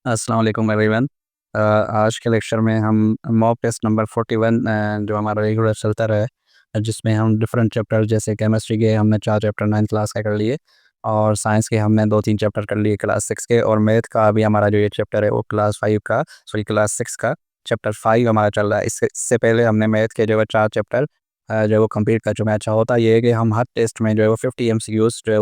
अस्सलाम वालेकुम एवरीवन। आज के लेक्चर में हम मॉक टेस्ट नंबर 41 जो हमारा रेगुलर चलता रहा है, जिसमें हम डिफरेंट चैप्टर जैसे केमिस्ट्री के हमने 4 चैप्टर 9th क्लास का कर लिए और साइंस के हमने 2-3 चैप्टर कर लिए क्लास 6 के, और मैथ का अभी हमारा जो ये चैप्टर है वो क्लास 5 का सॉरी क्लास 6 का चैप्टर 5 हमारा चल रहा है। इससे पहले हमने मैथ के जो है 4 चैप्टर जो है वो कंप्लीट कर चुके हैं। अच्छा होता ये है कि हम हर टेस्ट में जो है वो 50 एमसीक्यूज़ जो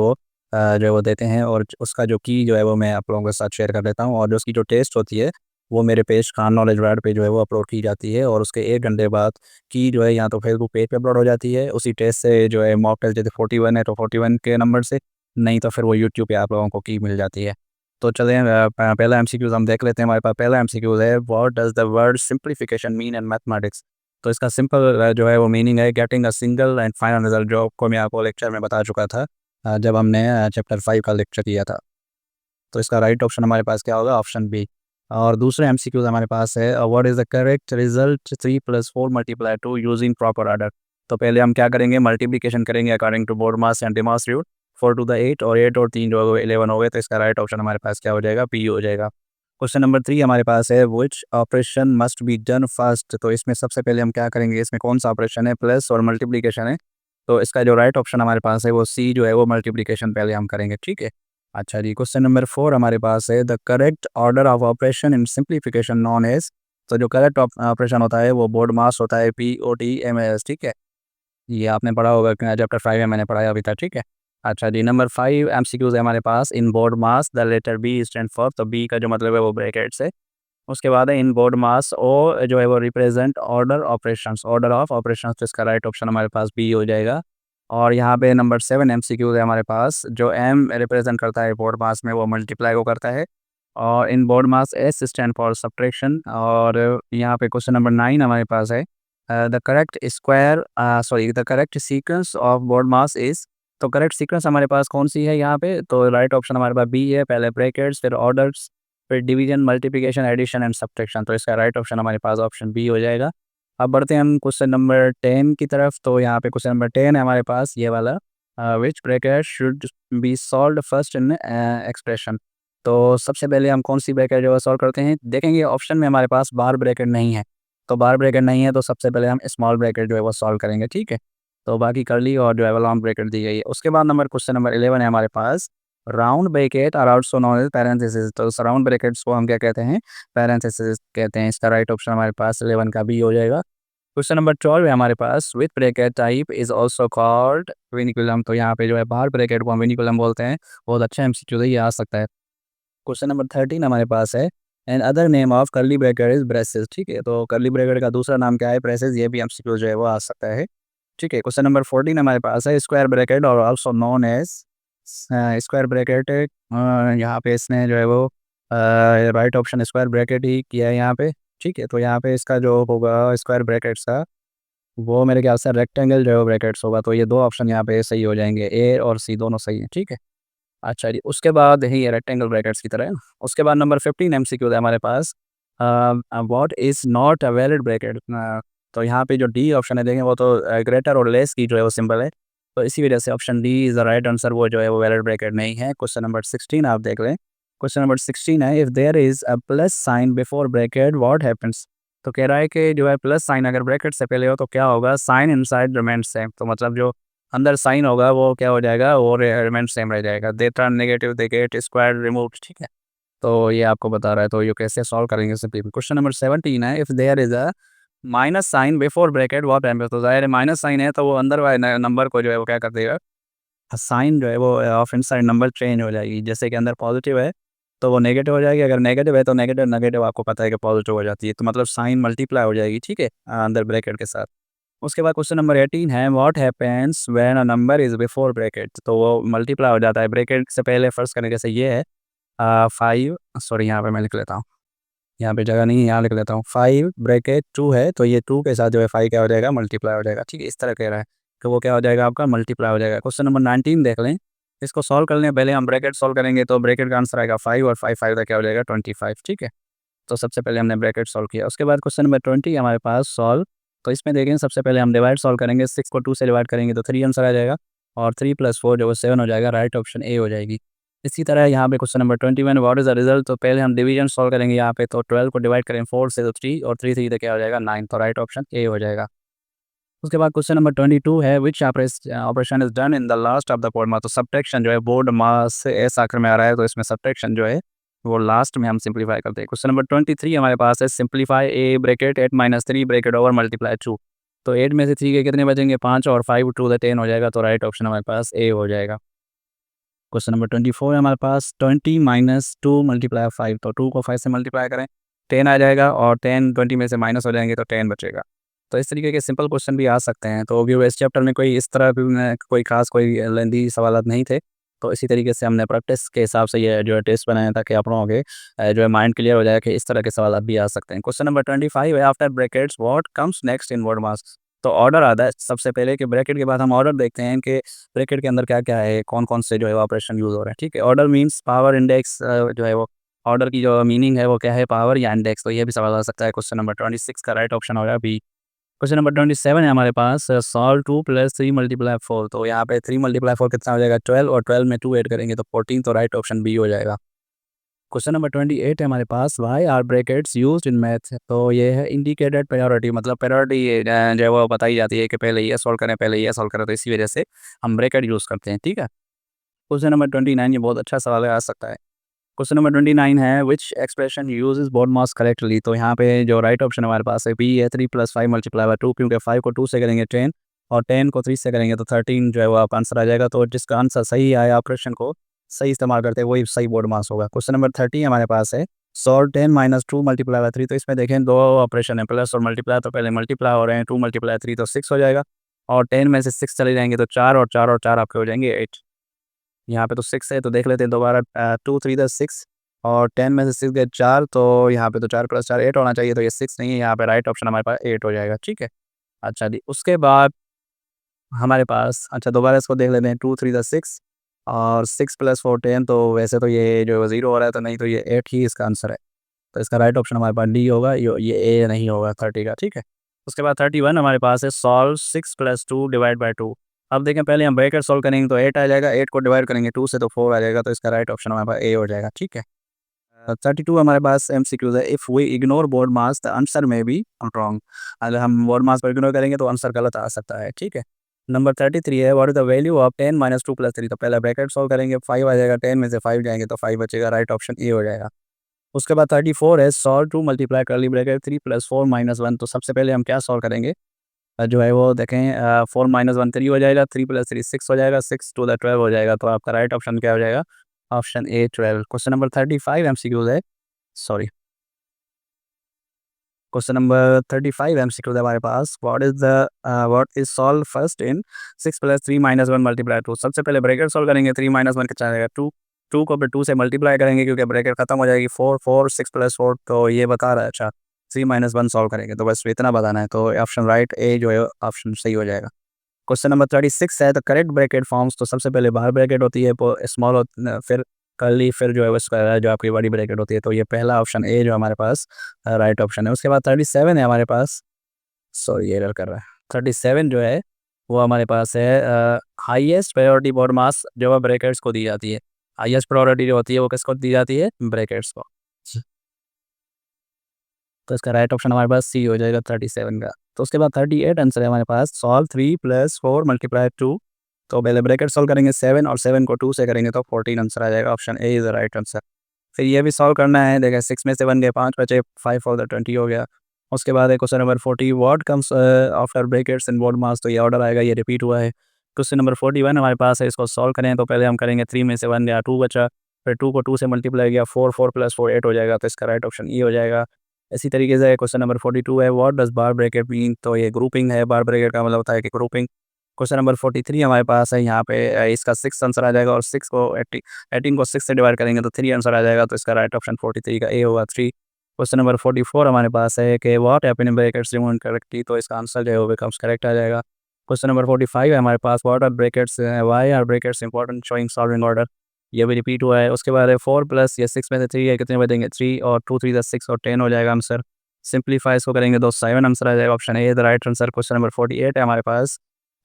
है वो देते हैं, और उसका जो की जो है वो मैं आप लोगों के साथ शेयर कर देता हूँ, और जो उसकी जो टेस्ट होती है वो मेरे पेज खान नॉलेज वर्ल्ड पे जो है वो अपलोड की जाती है, और उसके 1 घंटे बाद की जो है या तो फेसबुक पेज पे अपलोड हो जाती है उसी टेस्ट से जो है मॉक टेस्ट जैसे 41 है तो 41 के नंबर से, नहीं तो फिर वो यूट्यूब पे आप लोगों को की मिल जाती है। तो चलें पहला एमसीक्यूज़ हम देख लेते हैं। हमारे पास पहला एमसीक्यूज़ है, what does the word simplification mean in mathematics. तो इसका सिंपल जो है वो मीनिंग है getting a single and final result, जो आपको मैं आपको लेक्चर में बता चुका था जब हमने चैप्टर 5 का लेक्चर किया था। तो इसका राइट ऑप्शन हमारे पास क्या होगा? Option B. और दूसरा एमसीक्यूज़ हमारे पास है, what is the correct result 3 + 4 × 2 using proper order. तो पहले हम क्या करेंगे? मल्टीप्लिकेशन करेंगे according to BODMAS and DMAS rule. 4 to the 8 और 8 और 3 जो है वो 11 हो गए, तो इसका राइट ऑप्शन हमारे पास क्या हो जाएगा? बी हो जाएगा। क्वेश्चन नंबर 3 हमारे पास है, which operation must be done first. तो इसमें सबसे पहले हम क्या करेंगे? इसमें कौन-सा ऑपरेशन है? प्लस और मल्टीप्लिकेशन है। तो इसका जो राइट ऑप्शन हमारे पास है वो सी जो है वो मल्टीप्लिकेशन पहले हम करेंगे, ठीक है? अच्छा जी, क्वेश्चन नंबर 4 हमारे पास है, the correct order of operation in simplification known as. तो जो करेक्ट ऑपरेशन होता है वो बोर्ड मास होता है, POD MAS, ठीक है? ये आपने पढ़ा होगा कि चैप्टर 5 में मैंने पढ़ाया अभी तक, ठीक है? अच्छा जी, नंबर 5 एमसीक्यूज़ है हमारे पास, in BODMAS the letter B stand for. तो बी का जो मतलब है वो ब्रैकेट्स है। उसके बाद है इन बोर्ड मास ओ जो है वो रिप्रेजेंट ऑर्डर ऑफ ऑपरेशंस, तो इसका राइट ऑप्शन हमारे पास बी हो जाएगा। और यहाँ पे नंबर 7 एमसीक्यूज़ है हमारे पास, जो एम रिप्रेजेंट करता है बोर्ड मास में वो मल्टीप्लाई को करता है, और इन board mass S stand for subtraction. और यहाँ पे क्वेश्चन नंबर 9 हमारे पास है, the correct sequence of board mass is. तो करेक्ट सीक्वेंस हमारे पास कौन-सी है यहाँ पे? तो राइट ऑप्शन हमारे पास बी है, पहले ब्रैकेट्स फिर ऑर्डर्स फिर division, multiplication, addition and subtraction. तो इसका राइट ऑप्शन हमारे पास ऑप्शन बी हो जाएगा। अब बढ़ते हैं हम क्वेश्चन नंबर 10 की तरफ। तो यहाँ पे क्वेश्चन नंबर 10 है हमारे पास ये वाला, which bracket should be solved first in expression. तो सबसे पहले हम कौन-सी ब्रैकेट जो है सॉल्व करते हैं? देखेंगे ऑप्शन में हमारे पास बार ब्रैकेट नहीं है, तो बार ब्रैकेट नहीं है तो सबसे पहले हम स्मॉल ब्रैकेट जो है वो सॉल्व करेंगे, ठीक है? तो बाकी कर ली, और जो है वो लॉन्ग ब्रैकेट दी गई है। उसके बाद क्वेश्चन नंबर 11 है हमारे पास, round bracket are also known as parenthesis. तो राउंड ब्रैकेट्स को हम क्या कहते हैं? पैरेंथेसिस कहते हैं। इसका राइट ऑप्शन हमारे पास 11 का बी हो जाएगा। क्वेश्चन नंबर 12 है हमारे पास, with bracket type is also called vinculum. तो यहाँ पे जो है बाहर ब्रैकेट को हम विनिकुलम बोलते हैं। बहुत अच्छा एमसीक्यू है, ये आ सकता है। क्वेश्चन नंबर 13 हमारे पास है, and other name of curly bracket is braces, ठीक है? तो कर्ली ब्रैकेट का दूसरा नाम क्या है? ब्रेसेस। ये भी एमसीक्यू जो है वो आ सकता है, ठीक है? क्वेश्चन नंबर 14 हमारे पास है, स्क्वायर ब्रैकेट और also known as square bracket. यहाँ पे इसने जो है वो राइट ऑप्शन स्क्वायर ब्रैकेट ही किया है यहाँ पे, ठीक है? तो यहाँ पे इसका जो होगा स्क्वायर ब्रैकेट्स का, वो मेरे ख्याल से रेक्टेंगल जो है वो ब्रैकेट्स होगा। तो ये 2 ऑप्शन यहाँ पे सही हो जाएँगे, ए और सी दोनों सही हैं, ठीक है? अच्छा जी, उसके बाद ही ये रेक्टेंगल ब्रैकेट्स की तरह है। उसके बाद नंबर 15 एमसीक्यू है हमारे पास, what is not a valid bracket. तो यहाँ पे जो डी ऑप्शन है देखें वो तो ग्रेटर और लेस की जो है वो सिंबल है, तो इसी वजह से option D is the right answer, वो जो है वो वैलिड ब्रैकेट नहीं है। क्वेश्चन नंबर 16 आप देख लें। क्वेश्चन नंबर 16 है, if there is a plus sign before bracket what happens. तो कह रहा है कि जो है प्लस साइन अगर ब्रैकेट से पहले हो तो क्या होगा? Sign inside remains same. तो मतलब जो अंदर साइन होगा वो क्या हो जाएगा? वो एलिमेंट सेम रह जाएगा। They turn negative, they get square removed, ठीक है? तो ये आपको बता रहा है, तो ये कैसे सॉल्व करेंगे सिंपली। क्वेश्चन नंबर 17 है, if there is a minus sign before bracket what happens. तो ज़ाहिर है माइनस साइन है तो वो अंदर वाले नंबर को जो है वो क्या कर देगा? साइन जो है वो ऑफ इनसाइड नंबर चेंज हो जाएगी। जैसे कि अंदर पॉजिटिव है तो वो नेगेटिव हो जाएगी, अगर नेगेटिव है तो नेगेटिव नेगेटिव आपको पता है कि पॉजिटिव हो जाती है, तो मतलब साइन मल्टीप्लाई हो जाएगी, ठीक है? अंदर ब्रैकेट के साथ। उसके बाद क्वेश्चन नंबर 18 है, what happens when a number is before bracket. तो वो मल्टीप्लाई हो जाता है ब्रैकेट से पहले। फर्स्ट करें जैसे ये है 5, सॉरी यहाँ पे मैं लिख लेता हूँ, यहाँ पे जगह नहीं है, यहाँ लिख लेता हूँ 5 ब्रैकेट 2 है, तो ये 2 के साथ जो है 5 क्या हो जाएगा? मल्टीप्लाई हो जाएगा, ठीक है? इस तरह कह रहा है कि वो क्या हो जाएगा आपका? मल्टीप्लाई हो जाएगा। क्वेश्चन नंबर 19 देख लें। इसको सॉल्व करने से पहले हम ब्रैकेट सॉल्व करेंगे, तो ब्रैकेट का आंसर आएगा 5 और 5 5 का क्या हो जाएगा? 25, ठीक है? तो सबसे पहले हमने ब्रैकेट सॉल्व किया। उसके बाद क्वेश्चन नंबर 20 हमारे पास सॉल्व। तो इसमें देखें सबसे पहले हम डिवाइड सॉल्व करेंगे, 6 को 2 से डिवाइड करेंगे तो 3 आंसर आ जाएगा, और 3 + 4 जो है 7 हो जाएगा। राइट ऑप्शन ए हो जाएगी। इसी तरह यहाँ पे question number 21 what is the result. तो पहले हम डिवीजन सॉल्व करेंगे यहाँ पे, तो 12 को डिवाइड करें 4 से तो 3 और 3 3 तो क्या हो जाएगा 9, तो राइट ऑप्शन ए हो जाएगा। उसके बाद क्वेश्चन नंबर 22 है which operation is done in the last of the BODMAS. तो सब्ट्रैक्शन जो है बोर्ड मास से एस आखिर में आ रहा है, तो इसमें सब्ट्रैक्शन जो है वो लास्ट में हम सिंप्लीफाई करते हैं। क्वेश्चन नंबर 23 हमारे पास है simplify a bracket 8 minus 3 bracket over multiply 2। तो 8 में से 3 के कितने बचेंगे 5 और 5 टू द 10 हो जाएगा, तो राइट ऑप्शन हमारे पास ए हो जाएगा। क्वेश्चन नंबर 24 है हमारे पास 20 माइनस 2 मल्टीप्लाई 5। तो 2 को 5 से मल्टीप्लाई करें 10 आ जाएगा और 10 20 में से माइनस हो जाएंगे तो 10 बचेगा। तो इस तरीके के सिंपल क्वेश्चन भी आ सकते हैं। तो व्यू इस चैप्टर में कोई इस तरह भी कोई खास कोई लेंदी सवाल नहीं थे। तो इसी तरीके से हमने प्रैक्टिस के हिसाब से ये जो है टेस्ट बनाया ताकि आप लोगों के जो है माइंड क्लियर हो जाए कि इस तरह के सवाल भी आ सकते हैं। क्वेश्चन नंबर 25 है after brackets what comes next in BODMAS. तो ऑर्डर आता है सबसे पहले कि ब्रैकेट के बाद हम ऑर्डर देखते हैं कि ब्रैकेट के अंदर क्या-क्या है, कौन-कौन से जो है ऑपरेशन यूज़ हो रहे हैं, ठीक है। ऑर्डर मीन्स पावर इंडेक्स जो है वो ऑर्डर की जो मीनिंग है वो क्या है पावर या इंडेक्स। तो ये भी सवाल आ सकता है। क्वेश्चन नंबर 26 का राइट ऑप्शन हो गया बी। क्वेश्चन नंबर 27 है हमारे पास सॉल्व 2 प्लस 3 मल्टीप्लाई 4। तो यहाँ पे 3 मल्टीप्लाई 4 कितना हो जाएगा 12 और 12 में 2 ऐड करेंगे तो 14, तो राइट ऑप्शन बी हो जाएगा। क्वेश्चन नंबर 28 है हमारे पास why are brackets used in math. तो ये है इंडिकेटेड प्रायोरिटी, मतलब प्रायोरिटी जो है वो बताई जाती है कि पहले ये सॉल्व करें पहले ये सॉल्व करें, तो इसी वजह से हम ब्रैकेट यूज़ करते हैं, ठीक है। क्वेश्चन नंबर 29 ये बहुत अच्छा सवाल है, आ सकता है। क्वेश्चन नंबर 29 है विच एक्सप्रेशन यूजेस बोर्ड मास करेक्टली। तो यहाँ पे जो राइट ऑप्शन हमारे पास है बी है 3 + 5 मल्टीप्लाई बाय 2, क्योंकि 5 को 2 से करेंगे 10 और 10 को 3 से करेंगे तो 13 जो है वो आप आंसर आ जाएगा। तो जिसका आंसर सही आया ऑपरेशन को सही इस्तेमाल करते हैं वही सही बोर्ड मास होगा। क्वेश्चन नंबर 30 हमारे पास है सॉल्व 10 माइनस 2 मल्टीप्लाई बाय 3। तो इसमें देखें दो ऑपरेशन है प्लस और मल्टीप्लाई, तो पहले मल्टीप्लाई हो रहे हैं 2 मल्टीप्लाई 3 तो 6 हो जाएगा और 10 में से 6 चले जाएंगे तो 4 और 4 और 4 आपके हो जाएंगे 8। यहाँ पे तो 6 है तो देख लेते हैं दोबारा 2 3 द 6 और 10 में से 6 गए 4, तो यहाँ पे तो 4 + 4 8 होना चाहिए, तो ये 6 नहीं है, यहाँ पे राइट ऑप्शन हमारे पास 8 हो जाएगा, ठीक है। अच्छा जी, उसके बाद हमारे पास अच्छा दोबारा इसको देख लेते हैं 2 3 द 6 और 6 + 4 10, तो वैसे तो ये जो है 0 हो रहा है तो नहीं, तो ये 8 ही इसका आंसर है। तो इसका राइट ऑप्शन हमारे पास डी होगा, ये ए नहीं होगा 30 का, ठीक है। उसके बाद 31 हमारे पास है सॉल्व 6 + 2 डिवाइड बाय 2। अब देखें पहले हम ब्रैकेट सॉल्व करेंगे तो 8 आ जाएगा, 8 को डिवाइड करेंगे 2 से तो 4 आ जाएगा, तो इसका राइट ऑप्शन हमारे पास ए हो जाएगा, ठीक है। 32 हमारे पास एमसीक्यूज़ है if we ignore BODMAS the answer में बी रॉन्ग। अगर हम बोर्ड मास को इग्नोर करेंगे तो आंसर गलत आ सकता है, ठीक है। नंबर 33 है what is the value of 10 - 2 + 3। तो पहले ब्रैकेट सॉल्व करेंगे 5 आ जाएगा, 10 में से 5 जाएंगे तो 5 बचेगा, राइट ऑप्शन ए हो जाएगा। उसके बाद 34 है सॉल्व 2 मल्टीप्लाई कर्ली ब्रैकेट 3 + 4 - 1। तो सबसे पहले हम क्या सॉल्व करेंगे जो है वो देखें 4 - 1 3 हो जाएगा, 3 + 3 6 हो जाएगा, 6 टू द 12 हो जाएगा, तो आपका राइट ऑप्शन क्या हो जाएगा option A 12। Question number 35 MCQs है सॉरी क्वेश्चन नंबर 35 एमसीक्यूज़ है हमारे पास what is solve first in 6 + 3 - 1 multiply 2। सबसे पहले ब्रैकेट सॉल्व करेंगे 3 - 1 कितना आएगा 2, 2 को फिर 2 से मल्टीप्लाई करेंगे क्योंकि ब्रैकेट खत्म हो जाएगी 4 4 6 + 4, तो ये बता रहा है अच्छा 3 - 1 सॉल्व करेंगे, तो बस इतना बताना है, तो ऑप्शन राइट ए जो है ऑप्शन सही हो जाएगा। क्वेश्चन नंबर 36 है द करेक्ट ब्रैकेट फॉर्म्स। तो सबसे पहले बाहर ब्रैकेट होती है स्मॉल फिर कर्ली फिर जो है वो स्क्वायर है जो आपकी बड़ी ब्रैकेट होती है, तो ये पहला ऑप्शन ए जो हमारे पास राइट ऑप्शन है। उसके बाद 37 है हमारे पास सॉरी एरर कर रहा है 37 जो है वो हमारे पास है हाईएस्ट प्रायोरिटी बोर्ड मास जो है ब्रैकेट्स को दी जाती है। हाईएस्ट प्रायोरिटी जो होती है वो किसको दी जाती है ब्रैकेट्स को। तो इसका राइट ऑप्शन हमारे पास सी हो जाएगा 37 का। तो उसके बाद 38 आंसर है हमारे पास सॉल्व 3 + 4 मल्टीप्लाई 2। तो पहले ब्रैकेट सॉल्व करेंगे 7 और 7 को 2 से करेंगे तो 14 आंसर आ जाएगा, option A is the right answer. फिर ये भी सॉल्व करना है, देखिए 6 में से 1 गए 5 बचे 5 4 द 20 हो गया। उसके बाद है question number 40 what comes after brackets in BODMAS. तो ये ऑर्डर आएगा, ये रिपीट हुआ है। क्वेश्चन नंबर 41 हमारे पास है, इसको सॉल्व करें तो पहले हम करेंगे 3 में से 1 गया 2 बचा, फिर 2 को 2 से मल्टीप्लाई किया 4 4 + 4 8 हो जाएगा, तो इसका राइट ऑप्शन ई हो जाएगा। इसी तरीके से क्वेश्चन नंबर 42 है what does bar bracket mean. तो ये ग्रुपिंग है, बार ब्रैकेट का मतलब होता है कि ग्रुपिंग। क्वेश्चन नंबर 43 हमारे पास है, यहाँ पे इसका 6 आंसर आ जाएगा और 6 को 18 को 6 से डिवाइड करेंगे तो 3 आंसर आ जाएगा, तो इसका राइट ऑप्शन 43 का ए होगा 3। क्वेश्चन नंबर 44 हमारे पास है कि what happen in brackets remove correctly. तो इसका आंसर जो है वो बिकम्स करेक्ट आ जाएगा। क्वेश्चन नंबर 45 है हमारे पास what are brackets why are brackets important showing solving order. ये भी रिपीट हुआ है। उसके बाद है 4 प्लस ये 6 में से 3 है, कितने बचेंगे 3 और 2 3 6 और 10 हो जाएगा आंसर। सिंप्लीफाई इसको करेंगे तो 7 आंसर आ जाएगा, option A the right answer. Question number 48 है हमारे पास,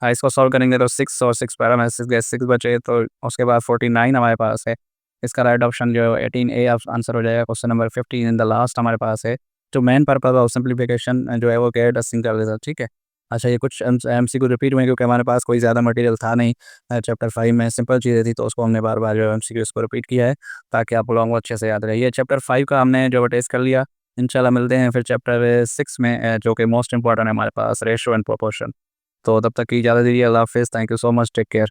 इसको सॉल्व करेंगे तो 6 और 6 पैरा में 6 गए 6 बचे, तो उसके बाद 49 हमारे पास है इसका राइट ऑप्शन जो है 18A आंसर हो जाएगा। Question number 15 in the last हमारे पास है, जो मेन पर्पज ऑफ सिंप्लीफिकेशन जो है वो गेट अ सिंगल रिजल्ट, ठीक है। अच्छा, ये कुछ एमसीक्यू रिपीट हुए क्योंकि हमारे पास कोई ज़्यादा मटेरियल था नहीं, चैप्टर 5 में सिंपल चीज़ें थी, तो उसको हमने बार बार जो एमसीक्यू को रिपीट किया है ताकि आप लोगों को अच्छे से याद रहे। ये चैप्टर 5 का हमने जो टेस्ट कर लिया। इंशाल्लाह मिलते हैं फिर चैप्टर 6 में, जो कि मोस्ट इंपॉर्टेंट है हमारे पास, रेशियो एंड प्रोपोर्शन। तो तब तक की इजाज़त दीजिए। अल्लाह हाफ़िज़। Thank you so much. Take care.